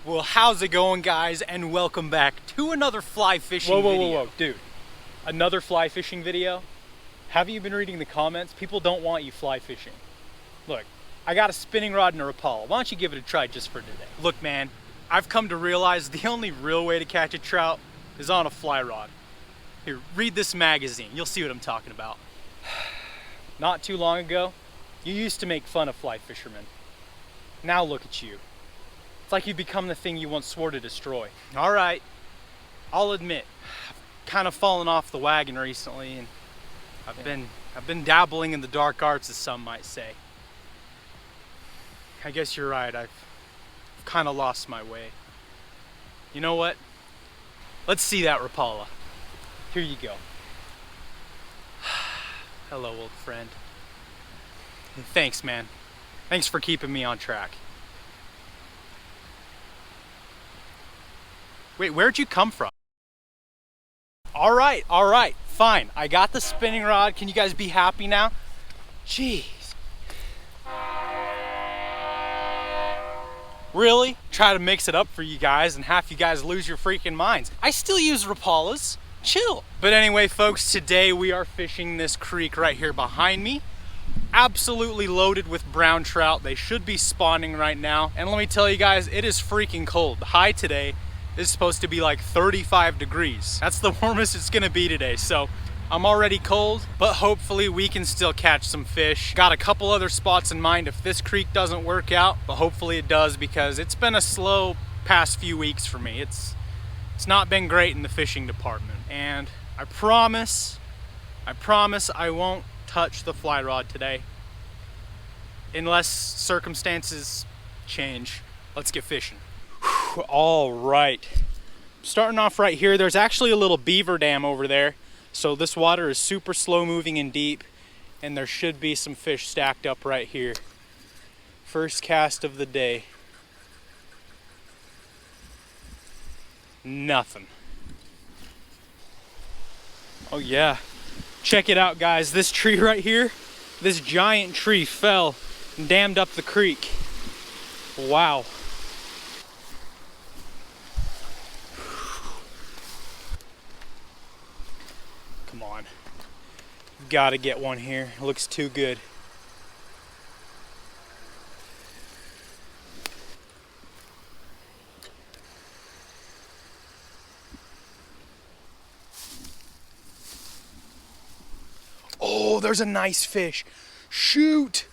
Well, how's it going, guys? And welcome back to another fly fishing video. Whoa, dude. Another fly fishing video? Haven't you been reading the comments? People don't want you fly fishing. Look, I got a spinning rod and a Rapala. Why don't you give it a try just for today? Look, man, I've come to realize the only real way to catch a trout is on a fly rod. Here, read this magazine. You'll see what I'm talking about. Not too long ago, you used to make fun of fly fishermen. Now look at you. It's like you've become the thing you once swore to destroy. All right, I'll admit, I've kind of fallen off the wagon recently, and I've been dabbling in the dark arts, as some might say. I guess you're right. I've kind of lost my way. You know what? Let's see that Rapala. Here you go. Hello, old friend. Thanks, man. Thanks for keeping me on track. Wait, where'd you come from? All right, fine. I got the spinning rod. Can you guys be happy now? Jeez. Really? Try to mix it up for you guys and half you guys lose your freaking minds. I still use Rapalas. Chill. But anyway, folks, today we are fishing this creek right here behind me. Absolutely loaded with brown trout. They should be spawning right now. And let me tell you guys, it is freaking cold. The high today is supposed to be like 35 degrees. That's the warmest it's gonna be today. So I'm already cold, but hopefully we can still catch some fish. Got a couple other spots in mind if this creek doesn't work out, but hopefully it does, because it's been a slow past few weeks for me. It's not been great in the fishing department. And I promise I won't touch the fly rod today unless circumstances change. Let's get fishing. All right, starting off right here. There's actually a little beaver dam over there, so this water is super slow moving and deep, and there should be some fish stacked up right here. First cast of the day. Nothing. Oh yeah, check it out, guys. This tree right here, this giant tree fell and dammed up the creek. Wow. Come on. Gotta get one here. It looks too good. Oh, there's a nice fish. Shoot.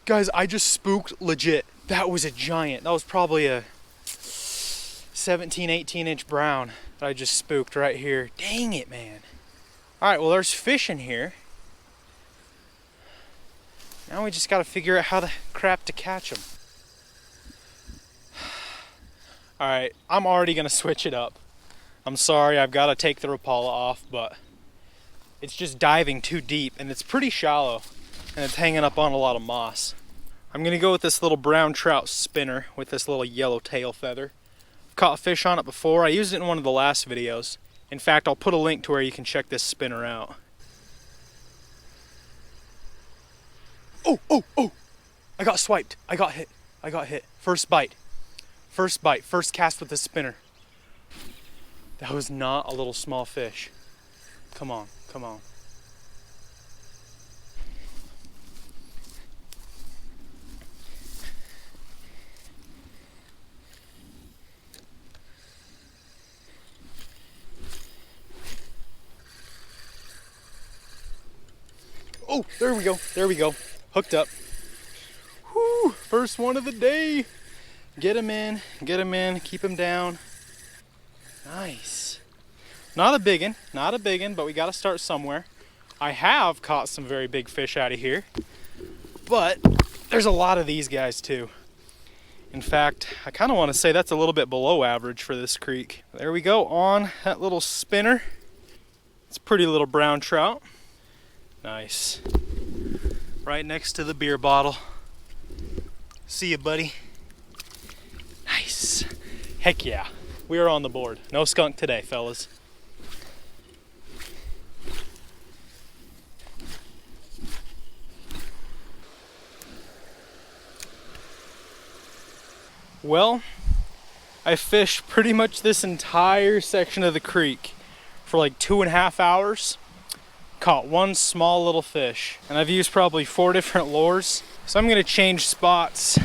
Guys, I just spooked legit. That was a giant. That was probably a 17, 18 inch brown that I just spooked right here. Dang it, man. All right, well, there's fish in here. Now we just got to figure out how the crap to catch them. All right, I'm already going to switch it up. I'm sorry, I've got to take the Rapala off, but it's just diving too deep, and it's pretty shallow, and it's hanging up on a lot of moss. I'm going to go with this little brown trout spinner with this little yellow tail feather. I've caught fish on it before. I used it in one of the last videos. In fact, I'll put a link to where you can check this spinner out. Oh! I got swiped. I got hit. First bite. First cast with the spinner. That was not a little small fish. Come on. Oh, there we go. Hooked up. Whew, first one of the day. Get him in, keep him down. Nice. Not a big one, but we gotta start somewhere. I have caught some very big fish out of here, but there's a lot of these guys too. In fact, I kind of want to say that's a little bit below average for this creek. There we go, on that little spinner. It's a pretty little brown trout. Nice. Right next to the beer bottle. See you, buddy. Nice. Heck yeah. We are on the board. No skunk today, fellas. Well, I fished pretty much this entire section of the creek for like 2.5 hours. Caught one small little fish, and I've used probably 4 different lures. So I'm gonna change spots.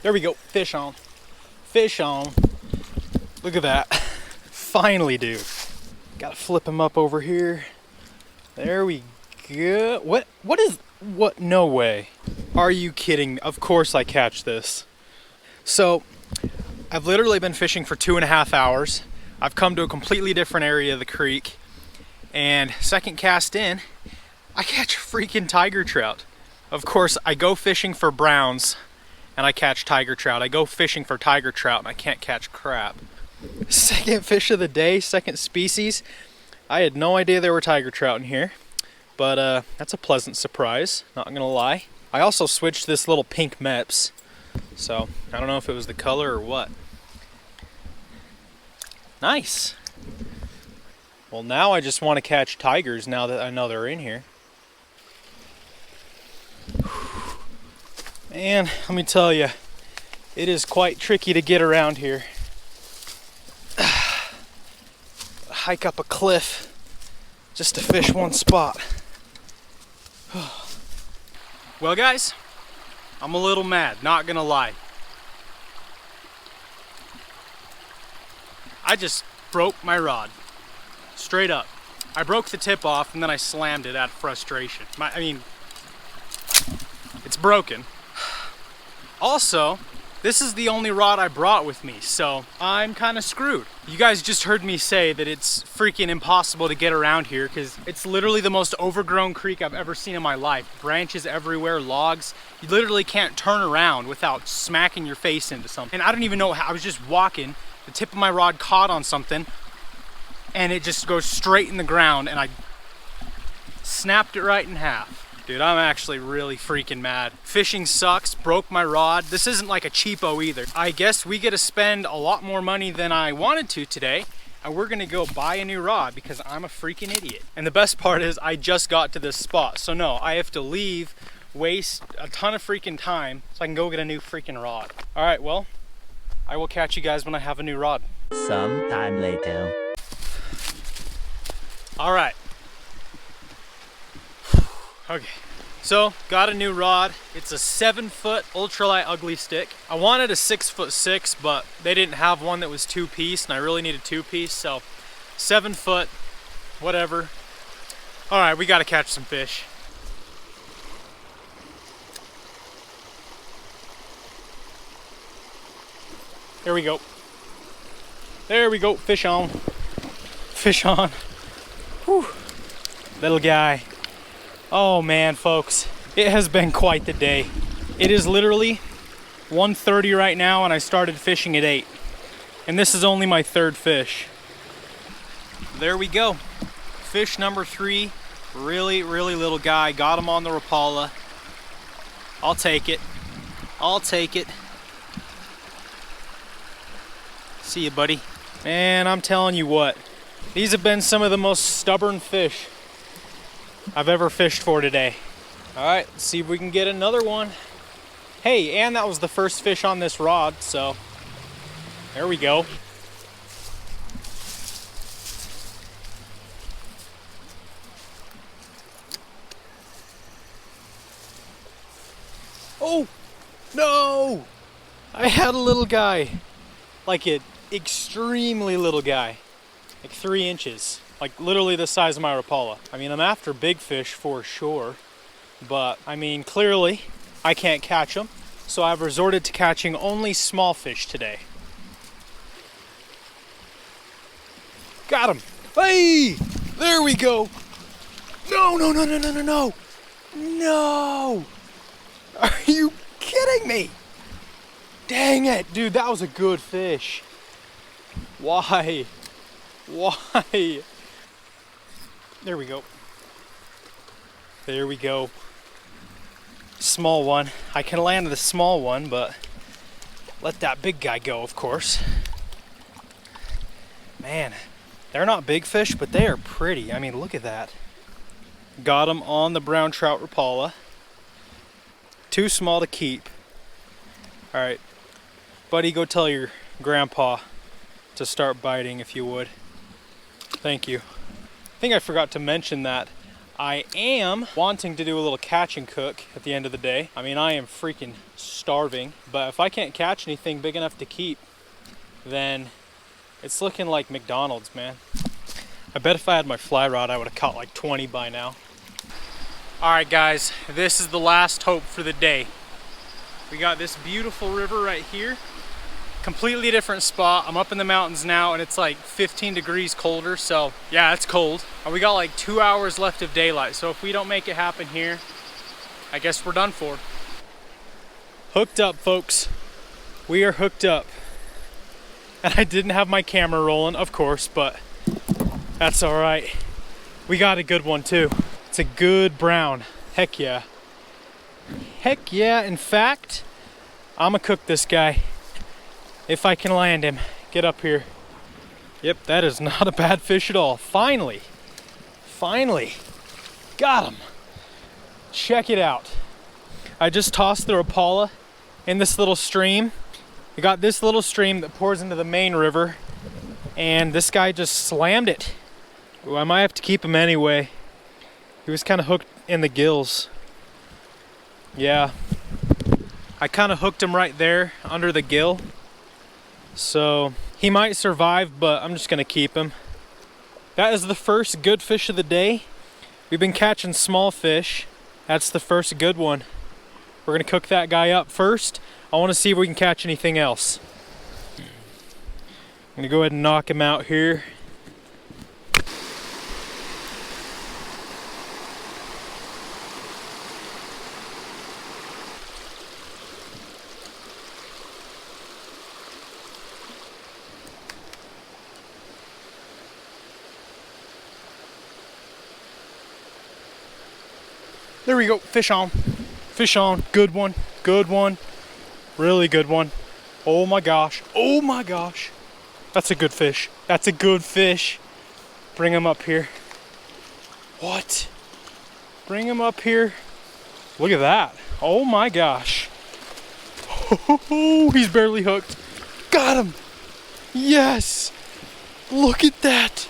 There we go, fish on. Fish on. Look at that. Finally, dude. Gotta flip him up over here. There we go. What? No way. Are you kidding? Of course I catch this. So, I've literally been fishing for 2.5 hours. I've come to a completely different area of the creek. And second cast in, I catch a freaking tiger trout. Of course, I go fishing for browns and I catch tiger trout. I go fishing for tiger trout and I can't catch crap. Second fish of the day, second species. I had no idea there were tiger trout in here, but that's a pleasant surprise, not gonna lie. I also switched this little pink Mepps, so I don't know if it was the color or what. Nice. Well, now I just want to catch tigers now that I know they're in here. And let me tell you, it is quite tricky to get around here. Hike up a cliff just to fish one spot. Well, guys, I'm a little mad, not gonna lie. I just broke my rod, straight up. I broke the tip off and then I slammed it out of frustration. I mean, it's broken. Also, this is the only rod I brought with me, so I'm kind of screwed. You guys just heard me say that it's freaking impossible to get around here because it's literally the most overgrown creek I've ever seen in my life. Branches everywhere, logs. You literally can't turn around without smacking your face into something. And I don't even know how. I was just walking, the tip of my rod caught on something, and it just goes straight in the ground, and I snapped it right in half. Dude, I'm actually really freaking mad. Fishing sucks, broke my rod. This isn't like a cheapo either. I guess we get to spend a lot more money than I wanted to today, and we're gonna go buy a new rod because I'm a freaking idiot. And the best part is I just got to this spot. So no, I have to leave, waste a ton of freaking time so I can go get a new freaking rod. All right, well, I will catch you guys when I have a new rod. Some time later. All right. Okay, so got a new rod. It's a 7-foot ultralight ugly stick. I wanted a 6'6", but they didn't have one that was 2-piece, and I really need a 2-piece, so 7 foot, whatever. All right, we gotta catch some fish. There we go. There we go, fish on. Fish on. Whew. Little guy. Oh man, folks, it has been quite the day. It is literally 1:30 right now and I started fishing at 8. And this is only my 3rd fish. There we go. Fish number 3, really little guy. Got him on the Rapala. I'll take it. I'll take it. See you, buddy. Man, I'm telling you what, these have been some of the most stubborn fish I've ever fished for today. All right, let's see if we can get another one. Hey, and that was the first fish on this rod, so there we go. Oh, no! I had a little guy, like an extremely little guy, like 3 inches. Like literally the size of my Rapala. I mean, I'm after big fish for sure, but I mean, clearly I can't catch them, so I've resorted to catching only small fish today. Got him. Hey, there we go. No. No. Are you kidding me? Dang it, dude, that was a good fish. Why? There we go. There we go. Small one. I can land the small one, but let that big guy go, of course. Man, they're not big fish, but they are pretty. I mean, look at that. Got them on the brown trout Rapala. Too small to keep. All right, buddy, go tell your grandpa to start biting if you would. Thank you. I think I forgot to mention that I am wanting to do a little catch and cook at the end of the day. I mean, I am freaking starving, but if I can't catch anything big enough to keep, then it's looking like McDonald's, man. I bet if I had my fly rod, I would have caught like 20 by now. All right, guys, this is the last hope for the day. We got this beautiful river right here. Completely different spot. I'm up in the mountains now and it's like 15 degrees colder, so yeah, it's cold. And we got like 2 hours left of daylight, so if we don't make it happen here, I guess we're done for. Hooked up, folks. We are hooked up. And I didn't have my camera rolling, of course, but that's all right. We got a good one too. It's a good brown. Heck yeah. Heck yeah. In fact, I'm gonna cook this guy. If I can land him. Get up here. Yep, that is not a bad fish at all. Finally. Finally. Got him. Check it out. I just tossed the Rapala in this little stream. We got this little stream that pours into the main river, and this guy just slammed it. Ooh, I might have to keep him anyway. He was kind of hooked in the gills. Yeah. I kind of hooked him right there under the gill. So he might survive, but I'm just gonna keep him. That is the first good fish of the day. We've been catching small fish. That's the first good one. We're gonna cook that guy up first. I wanna see if we can catch anything else. I'm gonna go ahead and knock him out here. There we go, fish on. Fish on, good one, really good one. Oh my gosh, oh my gosh. That's a good fish, that's a good fish. Bring him up here. What? Bring him up here. Look at that, oh my gosh. Oh, he's barely hooked. Got him, yes. Look at that.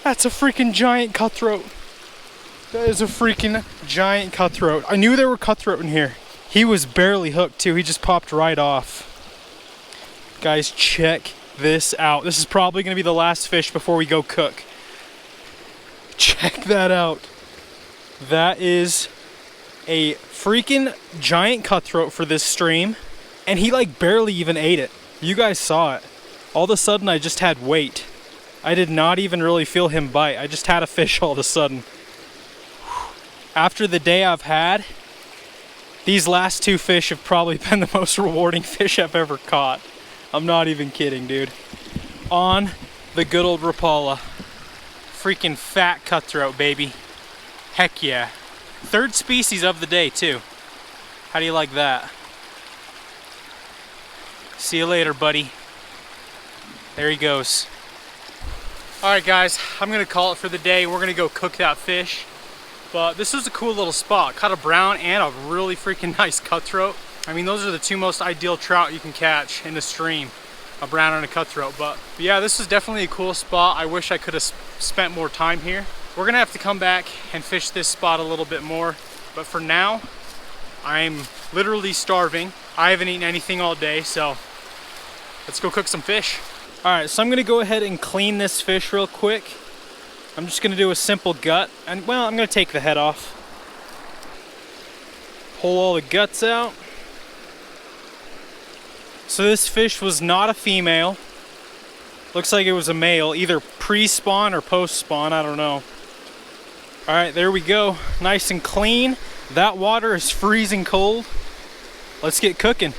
That's a freaking giant cutthroat. That is a freaking giant cutthroat. I knew there were cutthroat in here. He was barely hooked too. He just popped right off. Guys, check this out. This is probably gonna be the last fish before we go cook. Check that out. That is a freaking giant cutthroat for this stream. And he like barely even ate it. You guys saw it. All of a sudden I just had weight. I did not even really feel him bite. I just had a fish all of a sudden. After the day I've had, these last two fish have probably been the most rewarding fish I've ever caught. I'm not even kidding, dude. On the good old Rapala. Freaking fat cutthroat, baby. Heck yeah. Third species of the day, too. How do you like that? See you later, buddy. There he goes. All right, guys, I'm gonna call it for the day. We're gonna go cook that fish. But this was a cool little spot. Caught a brown and a really freaking nice cutthroat. I mean, those are the two most ideal trout you can catch in the stream. A brown and a cutthroat. But yeah, this was definitely a cool spot. I wish I could have spent more time here. We're gonna have to come back and fish this spot a little bit more. But for now, I'm literally starving. I haven't eaten anything all day, so let's go cook some fish. All right, so I'm gonna go ahead and clean this fish real quick. I'm just gonna do a simple gut, and well, I'm gonna take the head off. Pull all the guts out. So this fish was not a female. Looks like it was a male, either pre-spawn or post-spawn, I don't know. All right, there we go, nice and clean. That water is freezing cold. Let's get cooking.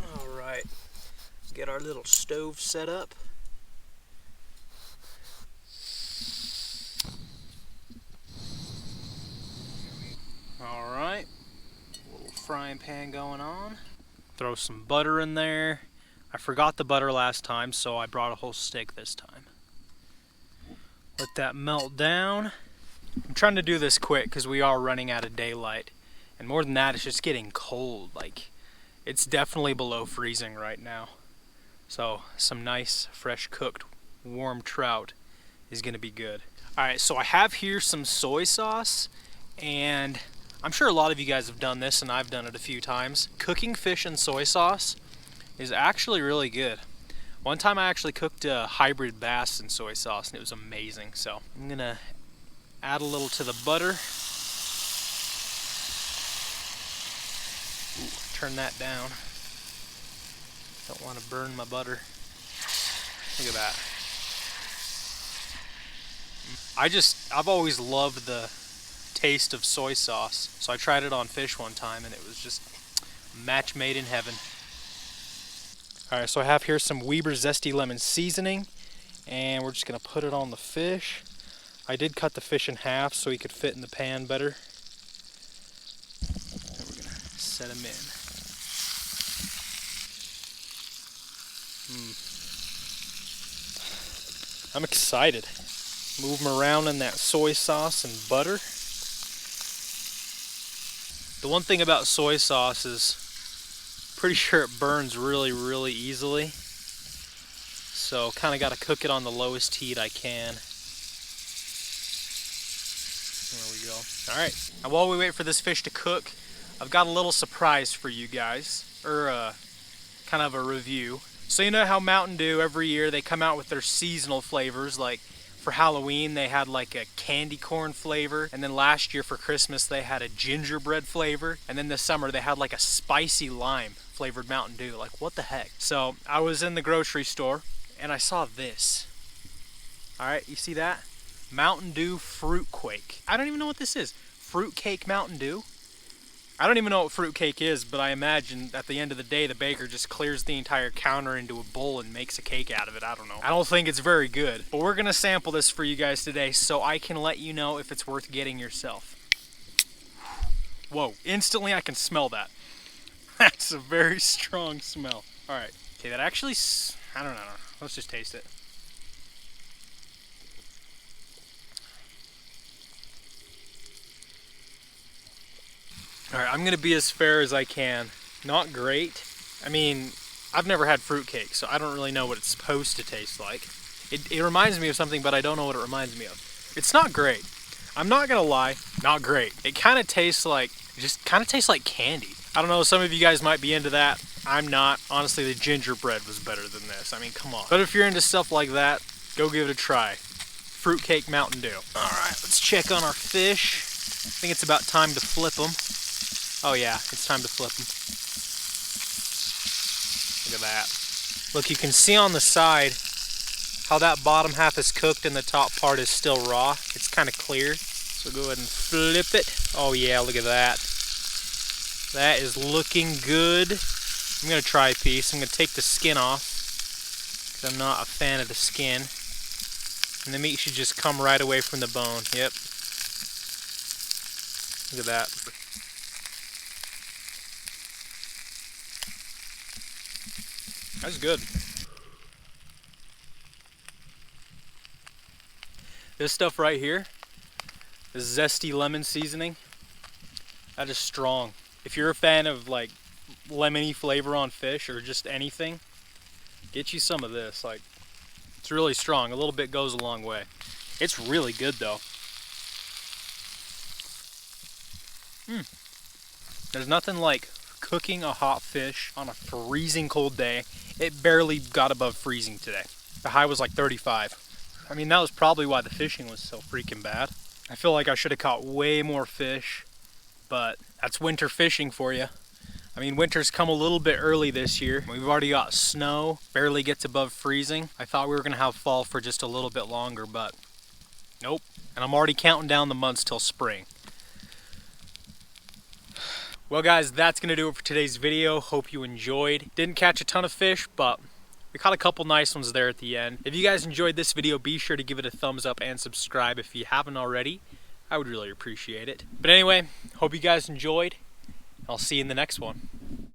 All right, get our little stove set up. All right, little frying pan going on. Throw some butter in there. I forgot the butter last time, so I brought a whole stick this time. Let that melt down. I'm trying to do this quick because we are running out of daylight. And more than that, it's just getting cold. Like, it's definitely below freezing right now. So some nice, fresh cooked, warm trout is gonna be good. All right, so I have here some soy sauce, and I'm sure a lot of you guys have done this, and I've done it a few times. Cooking fish in soy sauce is actually really good. One time I actually cooked a hybrid bass in soy sauce, and it was amazing. So I'm gonna add a little to the butter. Ooh, turn that down. Don't want to burn my butter. Look at that. I've always loved the taste of soy sauce. So I tried it on fish one time and it was just a match made in heaven. All right, so I have here some Weber Zesty Lemon seasoning, and we're just gonna put it on the fish. I did cut the fish in half so he could fit in the pan better. And we're gonna set him in. I'm excited. Move him around in that soy sauce and butter. The one thing about soy sauce is pretty sure it burns really, really easily. So kind of got to cook it on the lowest heat I can. There we go. All right. Now while we wait for this fish to cook, I've got a little surprise for you guys, or kind of a review. So you know how Mountain Dew every year they come out with their seasonal flavors, like for Halloween they had like a candy corn flavor, and then last year for Christmas they had a gingerbread flavor, and then this summer they had like a spicy lime flavored Mountain Dew. Like, what the heck? So I was in the grocery store and I saw this. All right, you see that? Mountain Dew Fruit Quake. I don't even know what this is. Fruit Cake Mountain Dew? I don't even know what fruit cake is, but I imagine at the end of the day the baker just clears the entire counter into a bowl and makes a cake out of it. I don't know. I don't think it's very good. But we're gonna sample this for you guys today so I can let you know if it's worth getting yourself. Whoa, instantly I can smell that. That's a very strong smell. All right, okay, that actually, I don't know. Let's just taste it. All right, I'm gonna be as fair as I can. Not great. I mean, I've never had fruitcake, so I don't really know what it's supposed to taste like. It reminds me of something, but I don't know what it reminds me of. It's not great. I'm not gonna lie, not great. It kind of tastes like, candy. I don't know, some of you guys might be into that. I'm not. Honestly, the gingerbread was better than this. I mean, come on. But if you're into stuff like that, go give it a try. Fruitcake Mountain Dew. All right, let's check on our fish. I think it's about time to flip them. Oh yeah, it's time to flip them. Look at that. Look, you can see on the side how that bottom half is cooked and the top part is still raw. It's kind of clear. So go ahead and flip it. Oh yeah, look at that. That is looking good. I'm gonna try a piece. I'm gonna take the skin off because I'm not a fan of the skin. And the meat should just come right away from the bone. Yep. Look at that. That's good. This stuff right here, the zesty lemon seasoning, that is strong. If you're a fan of like lemony flavor on fish or just anything, get you some of this. Like, it's really strong. A little bit goes a long way. It's really good though. There's nothing like cooking a hot fish on a freezing cold day. It barely got above freezing today. The high was like 35. I mean, that was probably why the fishing was so freaking bad. I feel like I should have caught way more fish, but that's winter fishing for you. I mean, winter's come a little bit early this year. We've already got snow, barely gets above freezing. I thought we were gonna have fall for just a little bit longer, but nope. And I'm already counting down the months till spring. Well guys, that's gonna do it for today's video. Hope you enjoyed. Didn't catch a ton of fish, but we caught a couple nice ones there at the end. If you guys enjoyed this video, be sure to give it a thumbs up and subscribe if you haven't already. I would really appreciate it. But anyway, hope you guys enjoyed. I'll see you in the next one.